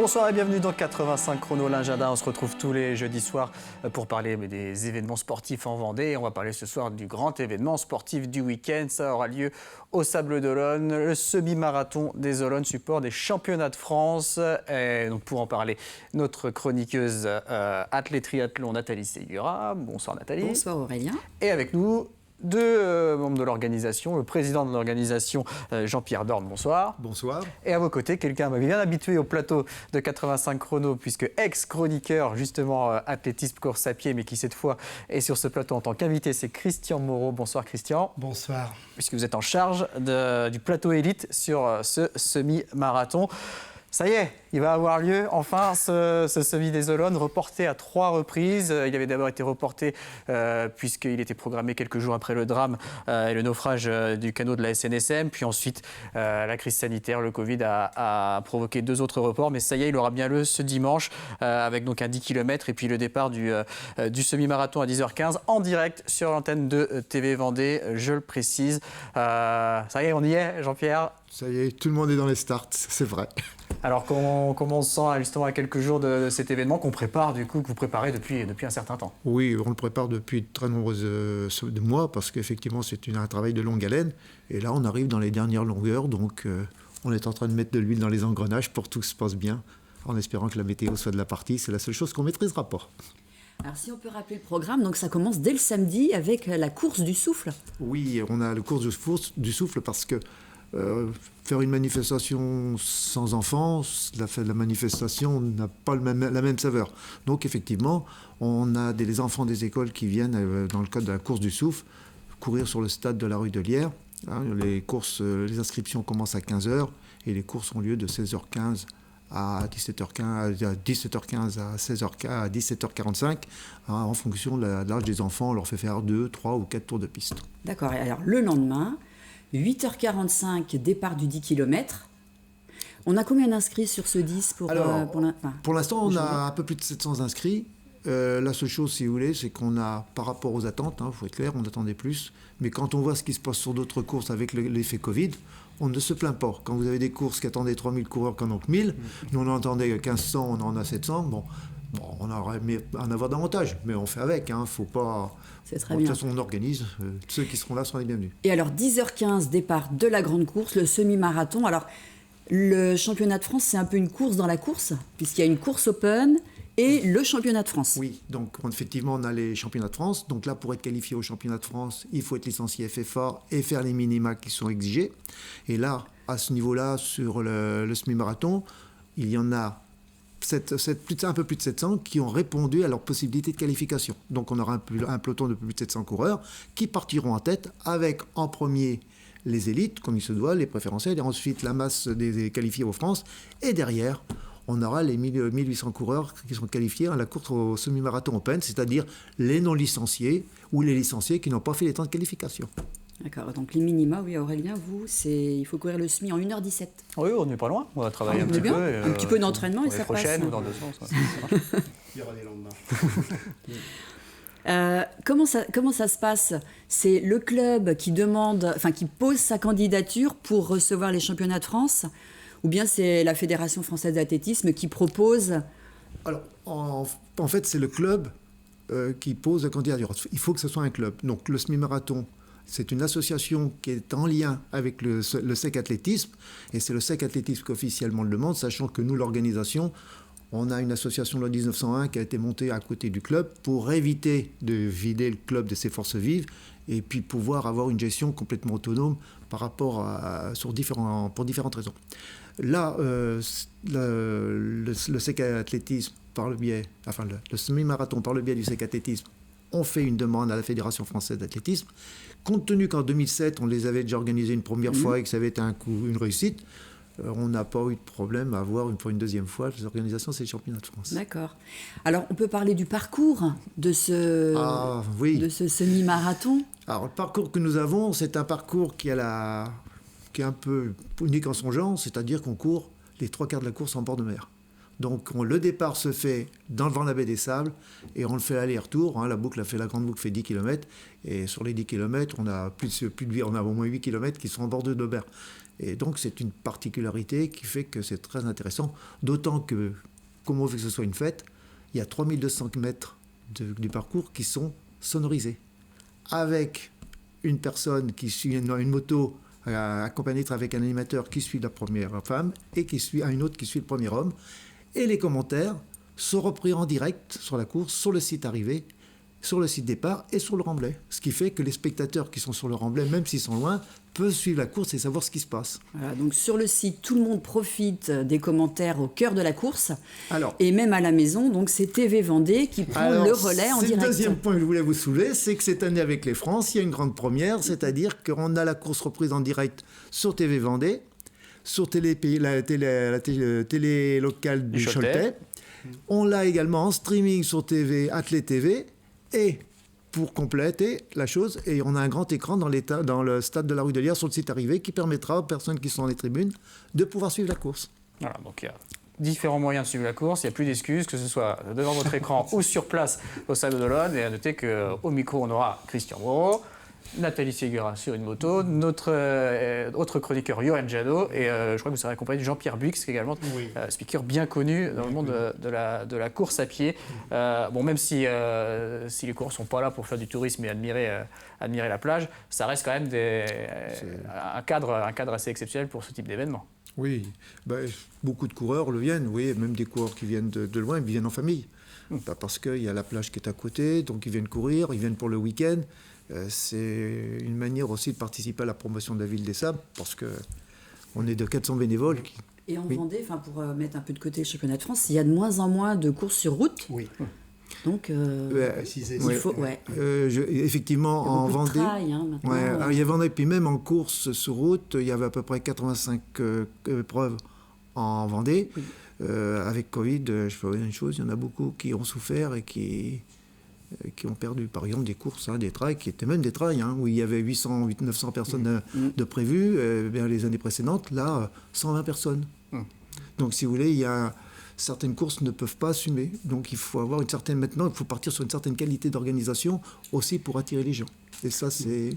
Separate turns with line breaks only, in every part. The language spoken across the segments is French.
Bonsoir et bienvenue dans 85 chrono l'agenda. On se retrouve tous les jeudis soirs pour parler des événements sportifs en Vendée. Et on va parler ce soir du grand événement sportif du week-end. Ça aura lieu au Sables d'Olonne, le semi-marathon des Olonnes, support des championnats de France. Et donc pour en parler, notre chroniqueuse athlète triathlon Nathalie Segura. Bonsoir Nathalie.
Bonsoir Aurélien.
Et avec nous, deux membres de l'organisation, le président de l'organisation Jean-Pierre Dorn, bonsoir.
Bonsoir.
Et à vos côtés, quelqu'un bien habitué au plateau de 85 chrono, puisque ex-chroniqueur justement athlétisme course à pied, mais qui cette fois est sur ce plateau en tant qu'invité, c'est Christian Moreau. Bonsoir Christian.
Bonsoir.
Puisque vous êtes en charge du plateau élite sur ce semi-marathon. Ça y est, il va avoir lieu enfin ce semi des Olonnes, reporté à 3 reprises. Il avait d'abord été reporté puisqu'il était programmé quelques jours après le drame et le naufrage du canot de la SNSM. Puis ensuite, la crise sanitaire, le Covid a provoqué 2 autres reports. Mais ça y est, il aura bien lieu ce dimanche avec donc un 10 km et puis le départ du semi-marathon à 10h15 en direct sur l'antenne de TV Vendée, je le précise. Ça y est, on y est, Jean-Pierre?
Ça y est, tout le monde est dans les starts, c'est vrai.
Alors comment on se sent justement à quelques jours de cet événement qu'on prépare du coup, que vous préparez depuis un certain temps?
Oui, on le prépare depuis de très nombreux mois parce qu'effectivement c'est un travail de longue haleine. Et là on arrive dans les dernières longueurs, donc on est en train de mettre de l'huile dans les engrenages pour que tout se passe bien, en espérant que la météo soit de la partie. C'est la seule chose qu'on ne maîtrisera pas.
Alors si on peut rappeler le programme, donc ça commence dès le samedi avec la course du souffle.
Oui, on a la course du souffle parce que faire une manifestation sans enfants, la manifestation n'a pas la même saveur. Donc effectivement, on a les enfants des écoles qui viennent, dans le cadre de la course du souffle, courir sur le stade de la rue de Lierre. Les inscriptions commencent à 15h et les courses ont lieu de 16h15 à 17h15 à 16h15 à 17h45 en fonction de l'âge des enfants. On leur fait faire 2, 3 ou 4 tours de piste.
D'accord, et alors le lendemain, 8h45, départ du 10 km. On a combien d'inscrits sur ce 10
pour l'instant, on a un peu plus de 700 inscrits. La seule chose, si vous voulez, c'est qu'on a, par rapport aux attentes, il faut être clair, on attendait plus. Mais quand on voit ce qui se passe sur d'autres courses avec l'effet Covid, on ne se plaint pas. Quand vous avez des courses qui attendaient 3000 coureurs, qui en ont que 1000, nous on en attendait 1500, on en a 700, bon, on aurait aimé en avoir davantage, mais on fait avec, faut pas...
C'est très bien.
De toute façon, on organise. Ceux qui seront là seront les bienvenus.
Et alors, 10h15, départ de la grande course, le semi-marathon. Alors, le championnat de France, c'est un peu une course dans la course, puisqu'il y a une course open et le championnat de France.
Oui, donc effectivement, on a les championnats de France. Donc là, pour être qualifié au championnat de France, il faut être licencié FFA et faire les minima qui sont exigés. Et là, à ce niveau-là, sur le semi-marathon, il y en a un peu plus de 700 qui ont répondu à leur possibilité de qualification. Donc on aura un peloton de plus de 700 coureurs qui partiront en tête avec en premier les élites, comme il se doit, les préférentiels, et ensuite la masse des qualifiés aux France. Et derrière, on aura les 1800 coureurs qui sont qualifiés à la course au semi-marathon open, c'est-à-dire les non licenciés ou les licenciés qui n'ont pas fait les temps de qualification.
D'accord, donc les minima, oui Aurélien, il faut courir le semi en 1h17.
Oui, on n'est pas loin, on va travailler un petit peu.
Un petit peu d'entraînement et ça passe.
Prochaine ou dans 2 sens.
Il y aura des lendemains.
Comment ça se passe? C'est le club qui pose sa candidature pour recevoir les championnats de France, ou bien c'est la Fédération française d'athlétisme qui propose?
Alors, en fait, c'est le club qui pose la candidature. Il faut que ce soit un club. Donc, le semi-marathon, c'est une association qui est en lien avec le SEC Athlétisme, et c'est le SEC Athlétisme qui officiellement le demande, sachant que nous, l'organisation, on a une association de 1901 qui a été montée à côté du club pour éviter de vider le club de ses forces vives et puis pouvoir avoir une gestion complètement autonome par rapport pour différentes raisons. Là, le SEC Athlétisme, le semi-marathon par le biais du SEC Athlétisme, on fait une demande à la Fédération française d'athlétisme. Compte tenu qu'en 2007, on les avait déjà organisés une première fois et que ça avait été une réussite, on n'a pas eu de problème à avoir pour une deuxième fois les organisations de ces championnats de France.
D'accord. Alors, on peut parler du parcours de ce semi-marathon.
Alors, le parcours que nous avons, c'est un parcours qui est un peu unique en son genre, c'est-à-dire qu'on court les 3 quarts de la course en bord de mer. Donc le départ se fait devant la baie des Sables et on le fait aller-retour. Hein, la grande boucle fait 10 km. Et sur les 10 km, on a on a au moins 8 km qui sont en bordure de mer. Et donc c'est une particularité qui fait que c'est très intéressant. D'autant que, comme on veut que ce soit une fête, il y a 3200 mètres du parcours qui sont sonorisés. Avec une personne qui suit une moto accompagnée avec un animateur qui suit la première femme et qui suit une autre qui suit le premier homme. Et les commentaires sont repris en direct sur la course, sur le site arrivée, sur le site départ et sur le remblai. Ce qui fait que les spectateurs qui sont sur le remblai, même s'ils sont loin, peuvent suivre la course et savoir ce qui se passe.
Voilà, donc sur le site, tout le monde profite des commentaires au cœur de la course.
Alors,
et même à la maison, donc c'est TV Vendée qui prend le relais en direct.
C'est le deuxième point que je voulais vous soulever, c'est que cette année avec les France, il y a une grande première, c'est-à-dire qu'on a la course reprise en direct sur TV Vendée, sur la télé locale du Choletais. On l'a également en streaming sur TV, Athlé TV, et pour compléter la chose, et on a un grand écran dans le stade de la rue de Lierre sur le site arrivé qui permettra aux personnes qui sont dans les tribunes de pouvoir suivre la course.
Voilà, donc il y a différents moyens de suivre la course, il n'y a plus d'excuses, que ce soit devant votre écran ou sur place au stade de Dolonne. Et à noter qu'au micro, on aura Christian Moreau, Nathalie Segura sur une moto, notre autre chroniqueur Johan Jadot, et je crois que vous serez accompagné de Jean-Pierre Buix, qui est également speaker bien connu dans le monde de la course à pied. Bon, même si les coureurs ne sont pas là pour faire du tourisme et admirer la plage, ça reste quand même un cadre assez exceptionnel pour ce type d'événement.
Oui, beaucoup de coureurs le viennent, oui, même des coureurs qui viennent de loin, ils viennent en famille. Parce qu'il y a la plage qui est à côté, donc ils viennent courir, ils viennent pour le week-end. C'est une manière aussi de participer à la promotion de la ville des Sables, parce qu'on est de 400 bénévoles.
Et en Vendée, pour mettre un peu de côté le championnat de France, il y a de moins en moins de courses sur route.
Oui.
Donc, il faut...
effectivement, en Vendée...
Il
y a Vendée, puis même en course sur route, il y avait à peu près 85 épreuves en Vendée. Oui. Avec Covid, je peux vous dire une chose, il y en a beaucoup qui ont souffert et qui ont perdu, par exemple, des courses, des trails, qui étaient même des trails, où il y avait 900 personnes de prévues. Les années précédentes, là, 120 personnes. Donc, si vous voulez, certaines courses ne peuvent pas assumer. Donc, il faut avoir maintenant, il faut partir sur une certaine qualité d'organisation aussi pour attirer les gens. Et ça, c'est...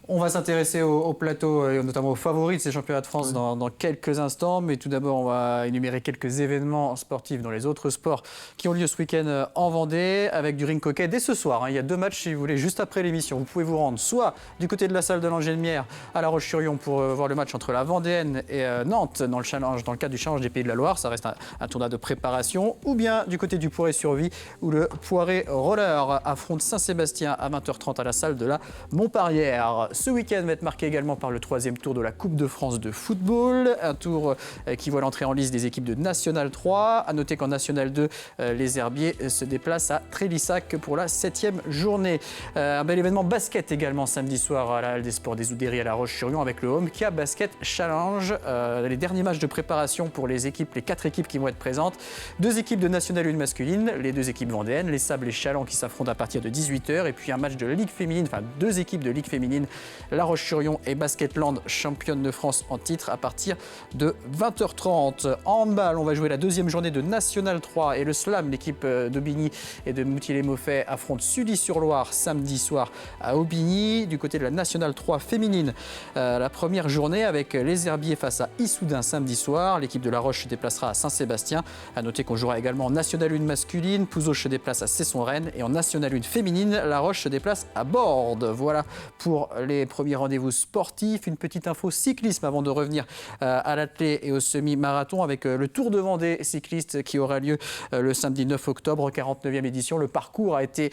On va s'intéresser au plateau et notamment aux favoris de ces championnats de France dans quelques instants. Mais tout d'abord, on va énumérer quelques événements sportifs dans les autres sports qui ont lieu ce week-end en Vendée avec du ring hockey dès ce soir. Il y a 2 matchs, si vous voulez, juste après l'émission. Vous pouvez vous rendre soit du côté de la salle de l'Angélemière à La Roche-sur-Yon pour voir le match entre la Vendéenne et Nantes dans le cadre du challenge des Pays de la Loire. Ça reste un tournoi de préparation. Ou bien du côté du Poiré-sur-Vie où le Poiré Roller affronte Saint-Sébastien à 20h30 à la salle de la Montparière. Ce week-end va être marqué également par le 3e tour de la Coupe de France de football. Un tour qui voit l'entrée en lice des équipes de National 3. À noter qu'en National 2, les Herbiers se déplacent à Trélissac pour la 7e journée. Un bel événement basket également samedi soir à la Halle des Sports des Oudéries à La Roche-sur-Yon avec le Homkia Basket Challenge. Les derniers matchs de préparation pour les 4 équipes qui vont être présentes. 2 équipes de National 1 masculine, les 2 équipes vendéennes, les Sables et Chaland qui s'affrontent à partir de 18h. Et puis un match de Ligue féminine, 2 équipes de Ligue féminine, La Roche-sur-Yon et Basketland, championne de France en titre à partir de 20h30. En handball, on va jouer la 2e journée de National 3 et le Slam, l'équipe d'Aubigny et de Moutier-les-Maufais affronte Sully-sur-Loire samedi soir à Aubigny. Du côté de la National 3 féminine, la première journée avec les Herbiers face à Issoudun samedi soir. L'équipe de La Roche se déplacera à Saint-Sébastien. À noter qu'on jouera également en National 1 masculine. Pouzot se déplace à Cesson-Rennes et en National 1 féminine, La Roche se déplace à Bordes. Voilà pour les premiers rendez-vous sportifs. Une petite info cyclisme avant de revenir à l'athlé et au semi-marathon avec le Tour de Vendée cycliste qui aura lieu le samedi 9 octobre, 49e édition. Le parcours a été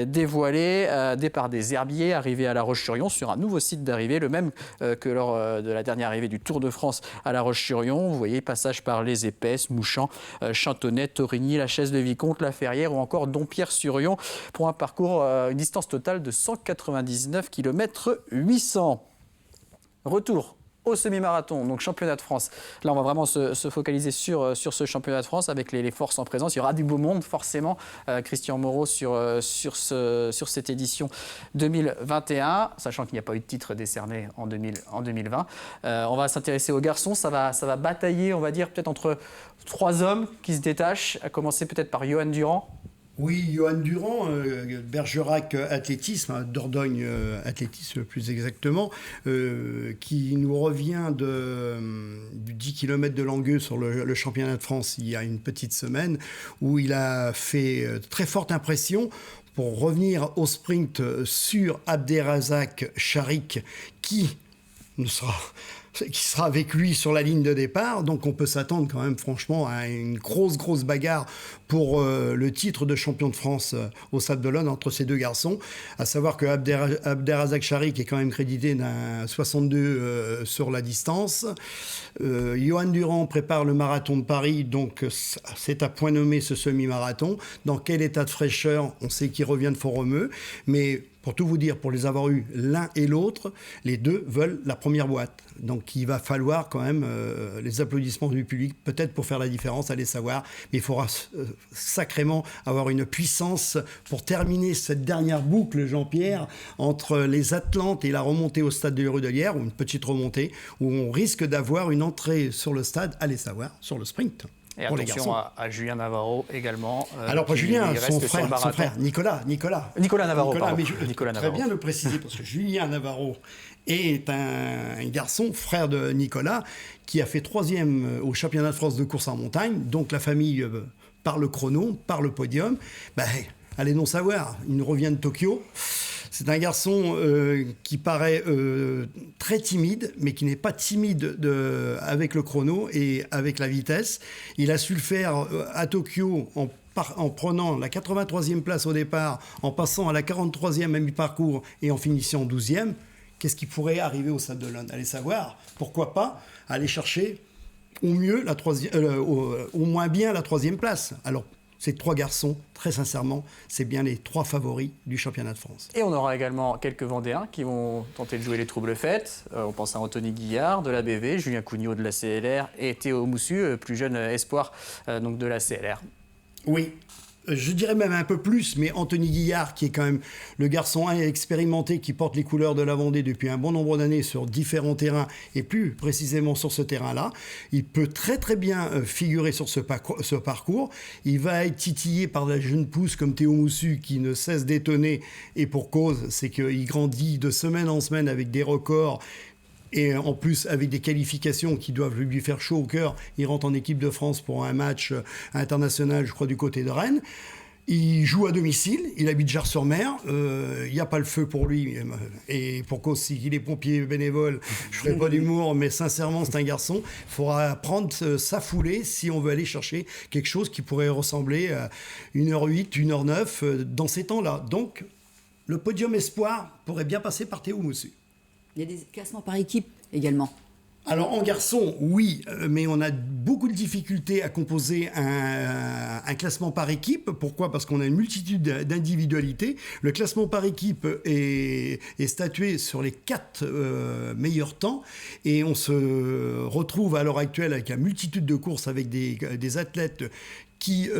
dévoilé. Départ des Herbiers, arrivée à La Roche-sur-Yon sur un nouveau site d'arrivée, le même que lors de la dernière arrivée du Tour de France à La Roche-sur-Yon. Vous voyez, passage par Les Épaisses, Mouchamp, Chantonnay, Torigny, La Chaise-de-Vicomte, La Ferrière ou encore Dompierre-sur-Yon pour un parcours, une distance totale de 199 km 800. Retour au semi-marathon, donc championnat de France. Là, on va vraiment se focaliser sur ce championnat de France avec les forces en présence. Il y aura du beau monde, forcément, Christian Moreau, sur cette édition 2021, sachant qu'il n'y a pas eu de titre décerné en 2020. On va s'intéresser aux garçons. Ça va batailler, on va dire, peut-être entre 3 hommes qui se détachent, à commencer peut-être par Johan Durand.
Oui, Johan Durand, Bergerac Athlétisme, Dordogne Athlétisme plus exactement, qui nous revient du 10 km de Langueux sur le championnat de France il y a une petite semaine, où il a fait très forte impression pour revenir au sprint sur Abderrazak Charik, qui sera avec lui sur la ligne de départ. Donc on peut s'attendre quand même franchement à une grosse bagarre pour le titre de champion de France au Sable d'Olonne entre ces deux garçons. À savoir que Abderrazak Charik est quand même crédité d'un 62 sur la distance. Johan Durand prépare le marathon de Paris, donc c'est à point nommé ce semi-marathon. Dans quel état de fraîcheur? On sait qu'il revient de Font-Romeu, mais pour tout vous dire, pour les avoir eus l'un et l'autre, les deux veulent la première boîte. Donc il va falloir quand même les applaudissements du public, peut-être pour faire la différence, allez savoir. Mais il faudra sacrément avoir une puissance pour terminer cette dernière boucle, Jean-Pierre, entre les Atlantes et la remontée au stade de Rudelière, ou une petite remontée, où on risque d'avoir une entrée sur le stade, allez savoir, sur le sprint.
Et attention à Julien Navarro également.
Alors pas Julien, son frère, Nicolas
Navarro.
Nicolas Navarro. Très bien le préciser, parce que Julien Navarro est un garçon, frère de Nicolas, qui a fait 3e au championnat de France de course en montagne. Donc la famille, par le chrono, par le podium, allez non savoir, il nous revient de Tokyo. C'est un garçon qui paraît très timide, mais qui n'est pas timide avec le chrono et avec la vitesse. Il a su le faire à Tokyo en prenant la 83e place au départ, en passant à la 43e à mi-parcours et en finissant 12e. Qu'est-ce qui pourrait arriver au Sable d'Olonne? Allez savoir, pourquoi pas aller chercher au mieux au moins bien la 3e place. Alors, ces 3 garçons, très sincèrement, c'est bien les 3 favoris du championnat de France.
Et on aura également quelques Vendéens qui vont tenter de jouer les troubles fêtes. On pense à Anthony Guillard de la BV, Julien Cugnot de la CLR et Théo Moussu, plus jeune espoir donc de la CLR.
Oui. Je dirais même un peu plus, mais Anthony Guillard, qui est quand même le garçon expérimenté qui porte les couleurs de la Vendée depuis un bon nombre d'années sur différents terrains, et plus précisément sur ce terrain-là, il peut très très bien figurer sur ce parcours. Il va être titillé par la jeune pousse comme Théo Moussu, qui ne cesse d'étonner, et pour cause, c'est qu'il grandit de semaine en semaine avec des records. Et en plus, avec des qualifications qui doivent lui faire chaud au cœur, il rentre en équipe de France pour un match international, je crois, du côté de Rennes. Il joue à domicile, il habite Jars-sur-Mer, il n'y a pas le feu pour lui. Et pour cause, s'il est pompier bénévole, je ne ferai pas d'humour, mais sincèrement, c'est un garçon. Il faudra prendre sa foulée si on veut aller chercher quelque chose qui pourrait ressembler à 1h08, 1h09 dans ces temps-là. Donc, le podium espoir pourrait bien passer par Théo Moussu.
Il y a des classements par équipe également.
Alors en garçon, oui, mais on a beaucoup de difficultés à composer un classement par équipe. Pourquoi? Parce qu'on a une multitude d'individualités. Le classement par équipe est statué sur les 4 meilleurs temps, et on se retrouve à l'heure actuelle avec une multitude de courses avec des athlètes qui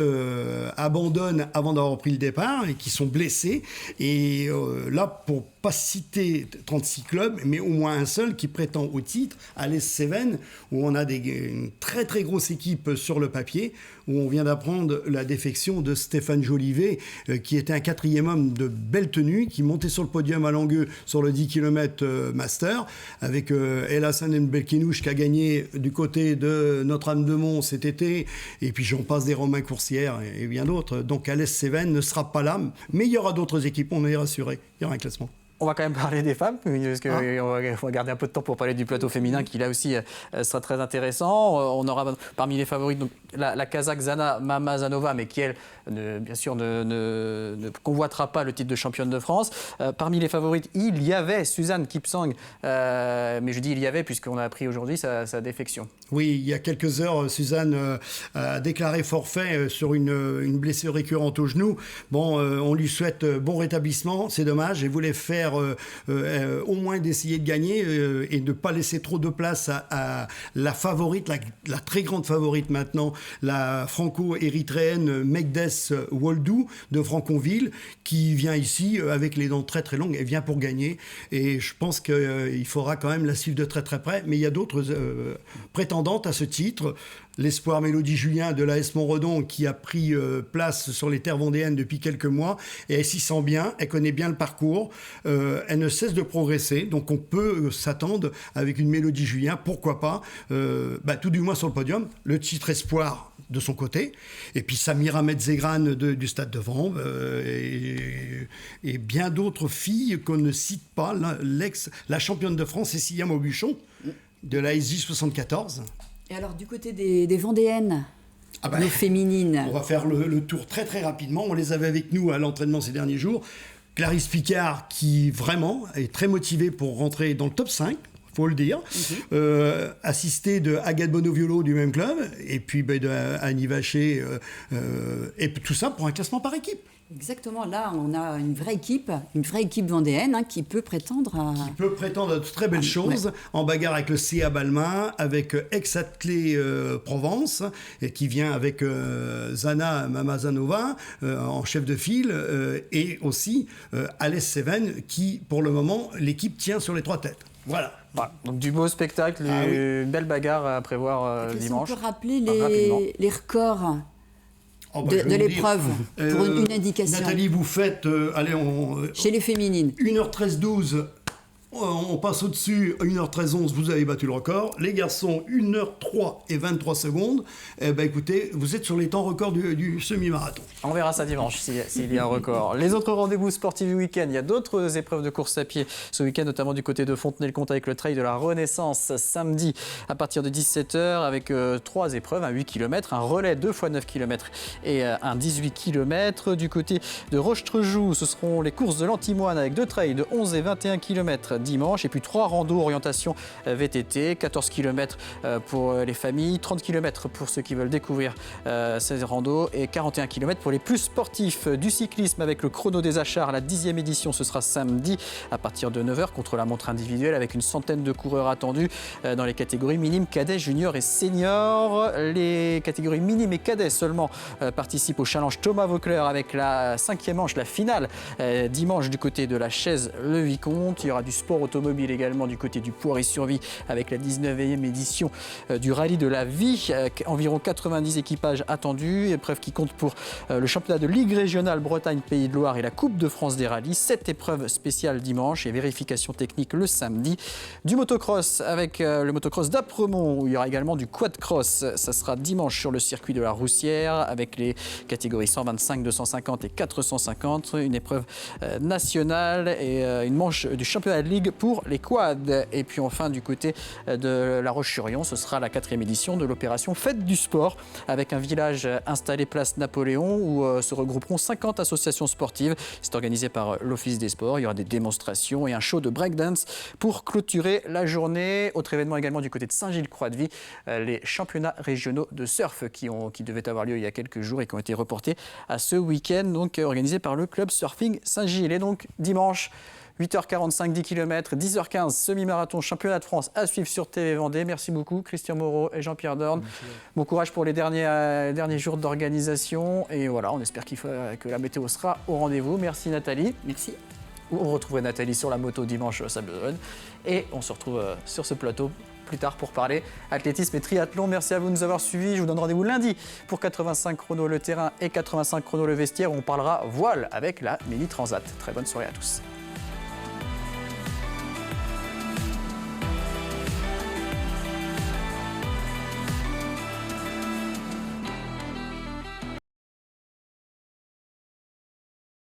abandonnent avant d'avoir pris le départ et qui sont blessés. Et là, pour pas citer 36 clubs, mais au moins un seul qui prétend au titre, à l'Est Cévennes, où on a une très très grosse équipe sur le papier, où on vient d'apprendre la défection de Stéphane Jolivet, qui était un 4e homme de belle tenue, qui montait sur le podium à Langueux sur le 10 km Master, avec El Hassan Mbelkinouche qui a gagné du côté de Notre-Dame-de-Mont cet été, et puis j'en passe des Romain Coursière et bien d'autres. Donc à l'Est Cévennes ne sera pas là, mais il y aura d'autres équipes, on est rassuré, il y aura un classement.
On va quand même parler des femmes, parce qu'on va garder un peu de temps pour parler du plateau féminin, qui là aussi sera très intéressant. On aura parmi les favorites donc, la Kazakh Zana Mamazanova, mais qui, elle, bien sûr, ne convoitera pas le titre de championne de France. Parmi les favorites, il y avait Suzanne Kipsang, mais je dis il y avait, puisqu'on a appris aujourd'hui sa défection.
Oui, il y a quelques heures, Suzanne a déclaré forfait sur une blessure récurrente au genou. Bon, on lui souhaite bon rétablissement, c'est dommage, elle voulait faire faire au moins d'essayer de gagner et de ne pas laisser trop de place à la favorite, la très grande favorite maintenant, la franco-érythréenne Megdes Woldou de Franconville, qui vient ici avec les dents très très longues. Elle vient pour gagner et je pense qu'il faudra quand même la suivre de très très près. Mais il y a d'autres prétendantes à ce titre. L'espoir Mélodie Julien de l'AS Montredon qui a pris place sur les terres vendéennes depuis quelques mois et elle s'y sent bien, elle connaît bien le parcours, elle ne cesse de progresser, donc on peut s'attendre avec une Mélodie Julien, pourquoi pas, tout du moins sur le podium, le titre espoir de son côté, et puis Samira Medzegran du Stade de Vanves et bien d'autres filles qu'on ne cite pas, la championne de France Cécilia Maubuchon de la SJ 74.
Et alors, du côté des Vendéennes, nos féminines.
On va faire le tour très très rapidement. On les avait avec nous à l'entraînement ces derniers jours. Clarisse Picard, qui vraiment est très motivée pour rentrer dans le top 5, faut le dire. Assistée de Agathe Bonoviolo du même club, et puis de Annie Vacher, et tout ça pour un classement par équipe.
Exactement, là on a une vraie équipe vendéenne qui peut prétendre à...
Qui peut prétendre à de très belles choses, en bagarre avec le CA Balmain, avec Ex-Athlé Provence, et qui vient avec Zana Mamazanova en chef de file, et aussi Alès Seven, qui pour le moment l'équipe tient sur les 3 têtes. Voilà.
Donc du beau spectacle, une belle bagarre à prévoir dimanche.
On peut rappeler les records de l'épreuve, pour une indication.
Nathalie, vous faites,
chez les féminines.
1h13-12, on passe au-dessus, 1h13-11, vous avez battu le record. Les garçons, 1h03 et 23 secondes. Écoutez, vous êtes sur les temps records du semi-marathon.
On verra ça dimanche s'il y a un record. Les autres rendez-vous sportifs du week-end, il y a d'autres épreuves de course à pied ce week-end, notamment du côté de Fontenay-le-Comte avec le Trail de la Renaissance samedi à partir de 17h avec 3 épreuves, un 8 km, un relais 2 x 9 km et un 18 km. Du côté de Roche-Trejoux, ce seront les courses de l'Antimoine avec 2 trails de 11 et 21 km dimanche et puis 3 randos orientation VTT, 14 km pour les familles, 30 km pour ceux qui veulent découvrir ces randos et 41 km pour les plus sportifs. Du cyclisme avec le chrono des Achards, la 10e édition, ce sera samedi à partir de 9h contre la montre individuelle avec une centaine de coureurs attendus dans les catégories minimes, cadets, juniors et seniors. Les catégories minimes et cadets seulement participent au challenge Thomas Voeckler avec la 5e manche, la finale dimanche du côté de la Chaise-le-Vicomte. Il y aura du sport automobile également du côté du Poiry-sur-Vie avec la 19e édition du rallye de la vie. Environ 90 équipages attendus, épreuve qui compte pour le championnat de Ligue régionale Bretagne-Pays de Loire et la Coupe de France des rallyes. 7 épreuves spéciales dimanche et vérification technique le samedi. Du motocross avec le motocross d'Apremont où il y aura également du quad-cross. Ça sera dimanche sur le circuit de la Roussière avec les catégories 125, 250 et 450. Une épreuve nationale et une manche du championnat de Ligue pour les quads. Et puis enfin du côté de La Roche-sur-Yon, ce sera la 4e édition de l'opération Fête du Sport avec un village installé place Napoléon où se regrouperont 50 associations sportives. C'est organisé par l'Office des Sports. Il y aura des démonstrations et un show de breakdance pour clôturer la journée. Autre événement également du côté de Saint-Gilles-Croix-de-Vie, les championnats régionaux de surf qui devaient avoir lieu il y a quelques jours et qui ont été reportés à ce week-end, donc organisé par le club Surfing Saint-Gilles. Et donc dimanche, 8h45, 10 km, 10h15, semi-marathon, championnat de France à suivre sur TV Vendée. Merci beaucoup Christian Moreau et Jean-Pierre Dorn. Bon courage pour les derniers jours d'organisation. Et voilà, on espère que la météo sera au rendez-vous. Merci Nathalie.
Merci.
On retrouve Nathalie sur la moto dimanche à Besançon. Et on se retrouve sur ce plateau plus tard pour parler athlétisme et triathlon. Merci à vous de nous avoir suivis. Je vous donne rendez-vous lundi pour 85 chrono le terrain et 85 chrono le vestiaire. On parlera voile avec la Mini Transat. Très bonne soirée à tous.